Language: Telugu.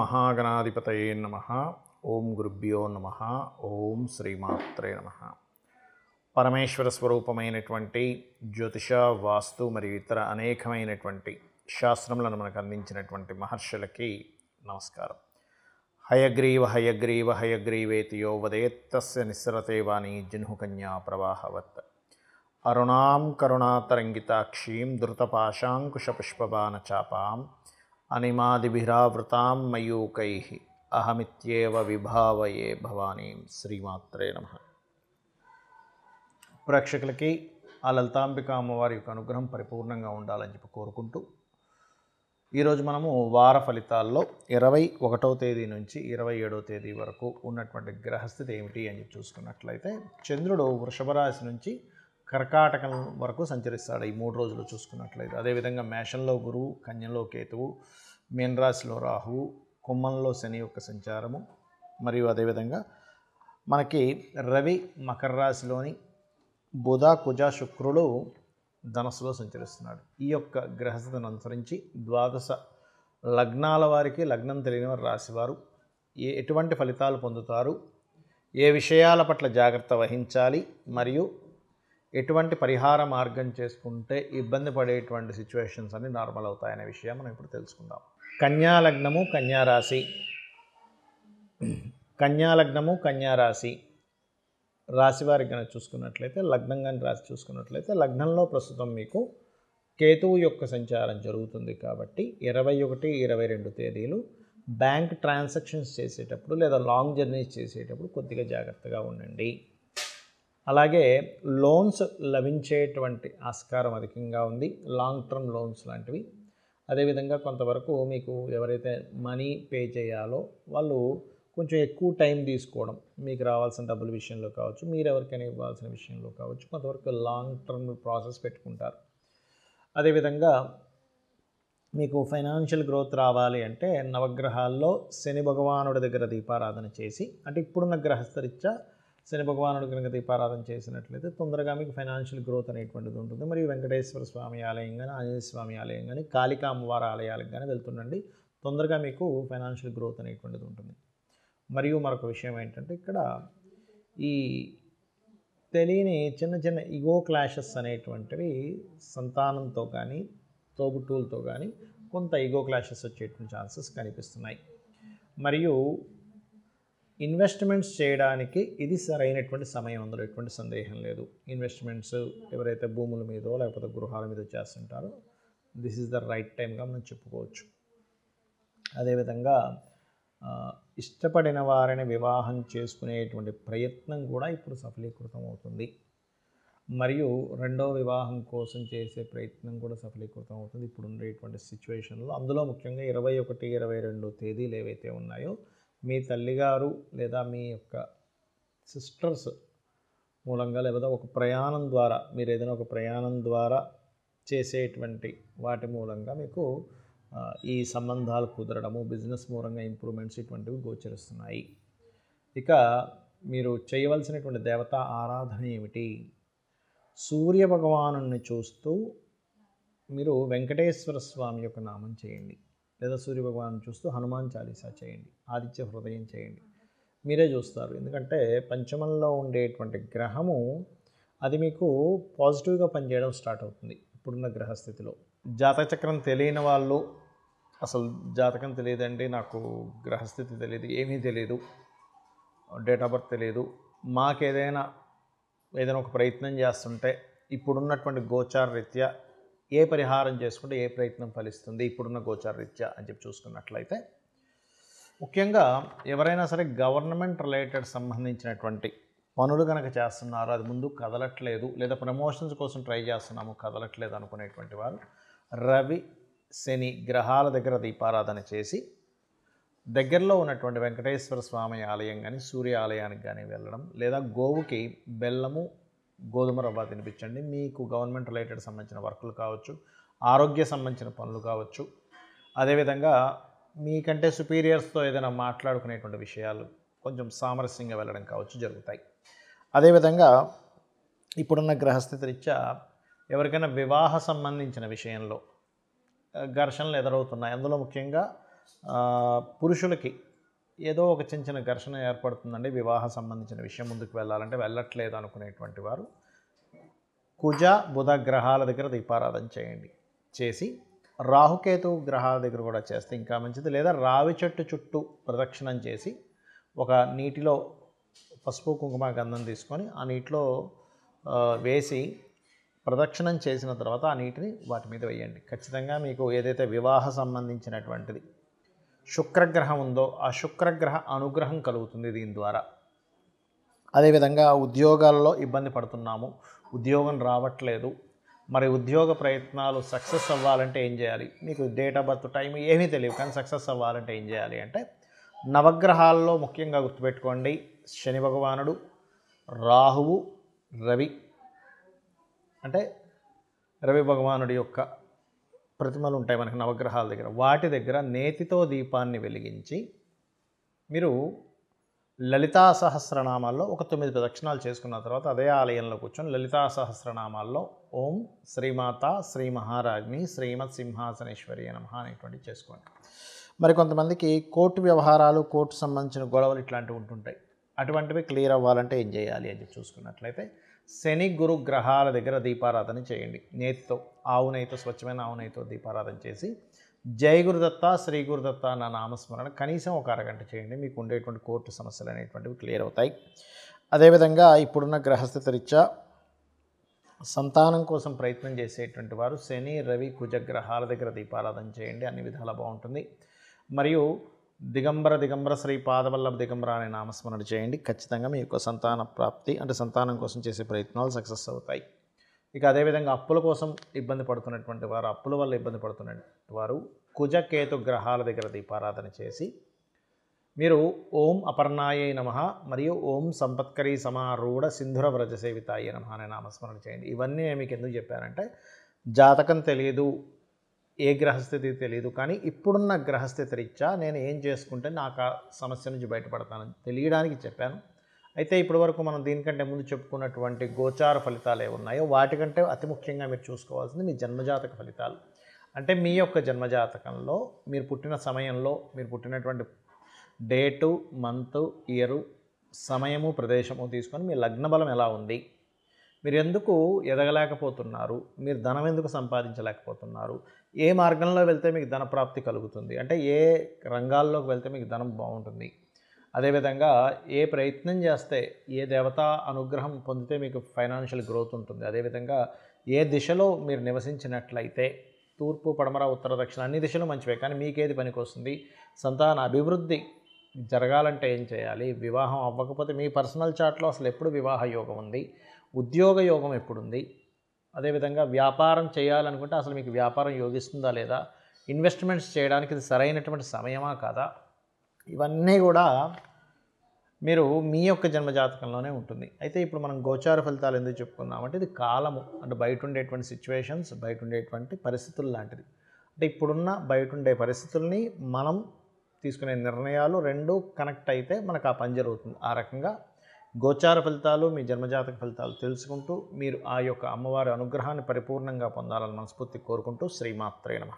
మహాగణాధిపతయే నమః. ఓం గురుభ్యో నమః. ఓం శ్రీమాత్రే నమః. పరమేశ్వర స్వరూపమైనటువంటి జ్యోతిష, వాస్తు మరియు ఇతర అనేకమైనటువంటి శాస్త్రములను మనకు అందించినటువంటి మహర్షులకి నమస్కారం. హయగ్రీవ హయగ్రీవ హయగ్రీవేతి యో వదేత్తస్య నిస్సరతే వాణి జహ్నుకన్యా ప్రవాహవత్. అరుణాం కరుణాతరంగితాక్షీం ధృతపాశాంకుశపుష్పబాణచాపాం అనిమాదిభిరావృతాం మయూకైః అహమిత్యేవ విభావయే భవానీం. శ్రీమాత్రే నమః. ప్రేక్షకులకి ఆ లలితాంబిక అమ్మవారి యొక్క అనుగ్రహం పరిపూర్ణంగా ఉండాలని చెప్పి కోరుకుంటూ ఈరోజు మనము వార ఫలితాల్లో 21వ తేదీ నుంచి 27వ తేదీ వరకు ఉన్నటువంటి గ్రహస్థితి ఏమిటి అని చెప్పి చూసుకున్నట్లయితే, చంద్రుడు వృషభ రాశి నుంచి కర్కాటకం వరకు సంచరిస్తాడు ఈ 3 రోజులు చూసుకున్నట్లయితే. అదేవిధంగా మేషంలో గురువు, కన్యలో కేతువు, మీనరాశిలో రాహువు, కుంభంలో శని యొక్క సంచారము, మరియు అదేవిధంగా మనకి రవి మకర రాశిలోని, బుధ కుజ శుక్రుడు ధనస్సులో సంచరిస్తున్నాడు. ఈ యొక్క గ్రహస్థితిని అనుసరించి ద్వాదశ లగ్నాల వారికి, లగ్నం తెలియని వారి రాశివారు ఎటువంటి ఫలితాలు పొందుతారు, ఏ విషయాల పట్ల జాగ్రత్త వహించాలి, మరియు ఎటువంటి పరిహార మార్గం చేసుకుంటే ఇబ్బంది పడేటువంటి సిచ్యువేషన్స్ అన్ని నార్మల్ అవుతాయనే విషయం మనం ఇప్పుడు తెలుసుకుందాం. కన్యా లగ్నము, కన్యా రాశి రాశివారికి కనుక చూసుకున్నట్లయితే, లగ్నం కానీ రాశి చూసుకున్నట్లయితే, లగ్నంలో ప్రస్తుతం మీకు కేతువు యొక్క సంచారం జరుగుతుంది. కాబట్టి 21, 22 తేదీలు బ్యాంక్ ట్రాన్సాక్షన్స్ చేసేటప్పుడు లేదా లాంగ్ జర్నీస్ చేసేటప్పుడు కొద్దిగా జాగ్రత్తగా ఉండండి. అలాగే లోన్స్ లభించేటువంటి ఆస్కారం అధికంగా ఉంది, లాంగ్ టర్మ్ లోన్స్ లాంటివి. అదేవిధంగా కొంతవరకు మీకు ఎవరైతే మనీ పే చేయాలో వాళ్ళు కొంచెం ఎక్కువ టైం తీసుకోవడం, మీకు రావాల్సిన డబ్బుల విషయంలో కావచ్చు, మీరు ఎవరికైనా ఇవ్వాల్సిన విషయంలో కావచ్చు, కొంతవరకు లాంగ్ టర్మ్ ప్రాసెస్ పెట్టుకుంటారు. అదేవిధంగా మీకు ఫైనాన్షియల్ గ్రోత్ రావాలి అంటే నవగ్రహాల్లో శని భగవానుడి దగ్గర దీపారాధన చేసి, అంటే ఇప్పుడున్న గ్రహస్థరీత్యా శని భగవానుడి కనుక దీపారాధన చేసినట్లయితే తొందరగా మీకు ఫైనాన్షియల్ గ్రోత్ అనేటువంటిది ఉంటుంది. మరియు వెంకటేశ్వర స్వామి ఆలయం కానీ, ఆంజనేయ స్వామి ఆలయం కానీ, కాళికా అమ్మవారి ఆలయాలకు కానీ వెళ్తుండండి. తొందరగా మీకు ఫైనాన్షియల్ గ్రోత్ అనేటువంటిది ఉంటుంది. మరియు మరొక విషయం ఏంటంటే, ఇక్కడ ఈ తెలియని చిన్న చిన్న ఈగో క్లాషెస్ అనేటువంటివి సంతానంతో కానీ, తోబుట్టువులతో కానీ కొంత ఈగో క్లాషెస్ వచ్చేటువంటి ఛాన్సెస్ కనిపిస్తున్నాయి. మరియు ఇన్వెస్ట్మెంట్స్ చేయడానికి ఇది సరైనటువంటి సమయం, అందులో ఎటువంటి సందేహం లేదు. ఇన్వెస్ట్మెంట్స్ ఎవరైతే భూముల మీదో లేకపోతే గృహాల మీద చేస్తుంటారో దిస్ ఈజ్ ద రైట్ టైంగా మనం చెప్పుకోవచ్చు. అదేవిధంగా ఇష్టపడిన వారిని వివాహం చేసుకునేటువంటి ప్రయత్నం కూడా ఇప్పుడు సఫలీకృతం అవుతుంది. మరియు రెండవ వివాహం కోసం చేసే ప్రయత్నం కూడా సఫలీకృతం అవుతుంది ఇప్పుడు ఉండేటువంటి సిచ్యువేషన్లో. అందులో ముఖ్యంగా 21, 22 తేదీలు ఏవైతే ఉన్నాయో, మీ తల్లిగారు లేదా మీ యొక్క సిస్టర్స్ మూలంగా లేదా ఒక ప్రయాణం ద్వారా, మీరు ఏదైనా ఒక ప్రయాణం ద్వారా చేసేటువంటి వాటి మూలంగా మీకు ఈ సంబంధాలు కుదరడము, బిజినెస్ మూలంగా ఇంప్రూవ్మెంట్స్ ఇటువంటివి గోచరిస్తున్నాయి. ఇక మీరు చేయవలసినటువంటి దేవతా ఆరాధన ఏమిటి? సూర్య భగవానుని చూస్తూ మీరు వెంకటేశ్వర స్వామి యొక్క నామం చేయండి, లేదా సూర్య భగవాను చూస్తూ హనుమాన్ చాలీసా చేయండి, ఆదిత్య హృదయం చేయండి. మీరే చూస్తారు. ఎందుకంటే పంచమంలో ఉండేటువంటి గ్రహము అది మీకు పాజిటివ్గా పనిచేయడం స్టార్ట్ అవుతుంది ఇప్పుడున్న గ్రహస్థితిలో. జాతక చక్రం తెలియని వాళ్ళు, అసలు జాతకం తెలియదండి, నాకు గ్రహస్థితి తెలియదు, ఏమీ తెలియదు, డేట్ ఆఫ్ బర్త్ తెలియదు, మాకేదైనా ఒక ప్రయత్నం చేస్తుంటే ఇప్పుడున్నటువంటి గోచార రీత్యా ఏ పరిహారం చేసుకుంటే ఏ ప్రయత్నం ఫలిస్తుంది ఇప్పుడున్న గోచార రీత్యా అని చెప్పి చూసుకున్నట్లయితే, ముఖ్యంగా ఎవరైనా సరే గవర్నమెంట్ రిలేటెడ్ సంబంధించినటువంటి పనులు కనుక చేస్తున్నారు, అది ముందు కదలట్లేదు, లేదా ప్రమోషన్స్ కోసం ట్రై చేస్తున్నాము కదలట్లేదు అనుకునేటువంటి వారు రవి శని గ్రహాల దగ్గర దీపారాధన చేసి దగ్గరలో ఉన్నటువంటి వెంకటేశ్వర స్వామి ఆలయం కానీ, సూర్య ఆలయానికి కానీ వెళ్ళడం, లేదా గోవుకి బెల్లము, గోధుమ రవ్వ తినిపించండి. మీకు గవర్నమెంట్ రిలేటెడ్ సంబంధించిన వర్కులు కావచ్చు, ఆరోగ్య సంబంధించిన పనులు కావచ్చు, అదేవిధంగా మీకంటే సుపీరియర్స్తో ఏదైనా మాట్లాడుకునేటువంటి విషయాలు కొంచెం సామరస్యంగా వెళ్ళడం కావచ్చు, జరుగుతాయి. అదేవిధంగా ఇప్పుడున్న గ్రహస్థితి రీత్యా ఎవరికైనా వివాహ సంబంధించిన విషయంలో ఘర్షణలు ఎదురవుతున్నాయి. అందులో ముఖ్యంగా పురుషులకి ఏదో ఒక చిన్న చిన్న ఘర్షణ ఏర్పడుతుందండి, వివాహ సంబంధించిన విషయం ముందుకు వెళ్ళాలంటే వెళ్ళట్లేదు అనుకునేటువంటి వారు కుజ బుధ గ్రహాల దగ్గర దీపారాధన చేయండి. చేసి రాహుకేతు గ్రహాల దగ్గర కూడా చేస్తే ఇంకా మంచిది. లేదా రావి చెట్టు చుట్టూ ప్రదక్షిణం చేసి ఒక నీటిలో పసుపు కుంకుమ గంధం తీసుకొని ఆ నీటిలో వేసి ప్రదక్షిణం చేసిన తర్వాత ఆ నీటిని వాటి మీద వేయండి. ఖచ్చితంగా మీకు ఏదైతే వివాహ సంబంధించినటువంటిది శుక్రగ్రహం ఉందో ఆ శుక్రగ్రహ అనుగ్రహం కలుగుతుంది దీని ద్వారా. అదేవిధంగా ఉద్యోగాల్లో ఇబ్బంది పడుతున్నాము, ఉద్యోగం రావట్లేదు, మరి ఉద్యోగ ప్రయత్నాలు సక్సెస్ అవ్వాలంటే ఏం చేయాలి, మీకు డేట్ ఆఫ్ బర్త్ టైం ఏమీ తెలియదు కానీ సక్సెస్ అవ్వాలంటే ఏం చేయాలి అంటే నవగ్రహాల్లో ముఖ్యంగా గుర్తుపెట్టుకోండి, శని భగవానుడు, రాహువు, రవి, అంటే రవి భగవానుడి యొక్క ప్రతిమలు ఉంటాయి మనకి నవగ్రహాల దగ్గర. వాటి దగ్గర నేతితో దీపాన్ని వెలిగించి మీరు లలితా సహస్రనామాల్లో ఒక 9 ప్రదక్షిణాలు చేసుకున్న తర్వాత అదే ఆలయంలో కూర్చొని లలితా సహస్రనామాల్లో ఓం శ్రీమాత శ్రీ మహారాజ్ని శ్రీమత్ సింహాసనేశ్వరి నమః అనేటువంటి చేసుకోండి. మరి కొంతమందికి కోర్టు వ్యవహారాలు, కోర్టు సంబంధించిన గొడవలు ఇట్లాంటివి ఉంటుంటాయి. అటువంటివి క్లియర్ అవ్వాలంటే ఏం చేయాలి అని చూసుకున్నట్లయితే శని గురు గ్రహాల దగ్గర దీపారాధన చేయండి. నేతితో, ఆవు నెయ్యితో, స్వచ్ఛమైన ఆవు నెయ్యితో దీపారాధన చేసి జై గురుదత్త, శ్రీ గురుదత్త అన్న నామస్మరణ కనీసం ఒక అరగంట చేయండి. మీకు ఉండేటువంటి కోర్టు సమస్యలు అనేటువంటివి క్లియర్ అవుతాయి. అదేవిధంగా ఇప్పుడున్న గ్రహస్థితి రీత్యా సంతానం కోసం ప్రయత్నం చేసేటువంటి వారు శని, రవి, కుజ గ్రహాల దగ్గర దీపారాధన చేయండి, అన్ని విధాలా బాగుంటుంది. మరియు దిగంబర శ్రీ పాదవల్లభ దిగంబర అనే నామస్మరణ చేయండి. ఖచ్చితంగా మీ యొక్క సంతాన ప్రాప్తి అంటే సంతానం కోసం చేసే ప్రయత్నాలు సక్సెస్ అవుతాయి. ఇక అదేవిధంగా అప్పుల కోసం ఇబ్బంది పడుతున్నటువంటి వారు, అప్పుల వల్ల ఇబ్బంది పడుతున్నటువంటి వారు కుజ కేతు గ్రహాల దగ్గర దీపారాధన చేసి మీరు ఓం అపర్ణాయై నమః మరియు ఓం సంపత్కరీ సమారూఢ సింధుర వ్రజ సేవితాయ నమః అనే నామస్మరణ చేయండి. ఇవన్నీ నేను మీకు ఎందుకు చెప్పానంటే జాతకం తెలియదు, ఏ గ్రహస్థితి తెలియదు, కానీ ఇప్పుడున్న గ్రహస్థితి రీత్యా నేను ఏం చేసుకుంటే నాకు ఆ సమస్య నుంచి బయటపడతానని తెలియడానికి చెప్పాను. అయితే ఇప్పటి వరకు మనం దీనికంటే ముందు చెప్పుకున్నటువంటి గోచార ఫలితాలు ఏమున్నాయో వాటికంటే అతి ముఖ్యంగా మీరు చూసుకోవాల్సింది మీ జన్మజాతక ఫలితాలు. అంటే మీ యొక్క జన్మజాతకంలో మీరు పుట్టిన సమయంలో, మీరు పుట్టినటువంటి డేటు, మంత్, ఇయరు, సమయము, ప్రదేశము తీసుకొని మీ లగ్న బలం ఎలా ఉంది, మీరు ఎందుకు ఎదగలేకపోతున్నారు, మీరు ధనం ఎందుకు సంపాదించలేకపోతున్నారు, ఏ మార్గంలో వెళ్తే మీకు ధనప్రాప్తి కలుగుతుంది, అంటే ఏ రంగాల్లోకి వెళ్తే మీకు ధనం బాగుంటుంది, అదేవిధంగా ఏ ప్రయత్నం చేస్తే ఏ దేవతా అనుగ్రహం పొందితే మీకు ఫైనాన్షియల్ గ్రోత్ ఉంటుంది, అదేవిధంగా ఏ దిశలో మీరు నివసించినట్లయితే తూర్పు, పడమర, ఉత్తర, దక్షిణ అన్ని దిశలు మంచివే, కానీ మీకేది పనికి వస్తుంది, సంతాన అభివృద్ధి జరగాలంటే ఏం చేయాలి, వివాహం అవ్వకపోతే మీ పర్సనల్ చార్ట్లో అసలు ఎప్పుడు వివాహ యోగం ఉంది, ఉద్యోగ యోగం ఎప్పుడుంది, అదేవిధంగా వ్యాపారం చేయాలనుకుంటే అసలు మీకు వ్యాపారం యోగిస్తుందా లేదా, ఇన్వెస్ట్మెంట్స్ చేయడానికి ఇది సరైనటువంటి సమయమా కాదా, ఇవన్నీ కూడా మీరు మీ యొక్క జన్మజాతకంలోనే ఉంటుంది. అయితే ఇప్పుడు మనం గోచార ఫలితాలు ఎందుకు చెప్పుకున్నామంటే ఇది కాలము, అంటే బయట ఉండేటువంటి సిచ్యువేషన్స్, బయట ఉండేటువంటి పరిస్థితులు లాంటిది. అంటే ఇప్పుడున్న బయట ఉండే పరిస్థితుల్ని మనం తీసుకునే నిర్ణయాలు రెండు కనెక్ట్ అయితే మనకు ఆ పని జరుగుతుంది. ఆ రకంగా గోచార ఫలితాలు, మీ జన్మజాతక ఫలితాలు తెలుసుకుంటూ మీరు ఆ యొక్క అమ్మవారి అనుగ్రహాన్ని పరిపూర్ణంగా పొందాలని మనస్ఫూర్తి కోరుకుంటూ శ్రీమాత్రే నమః.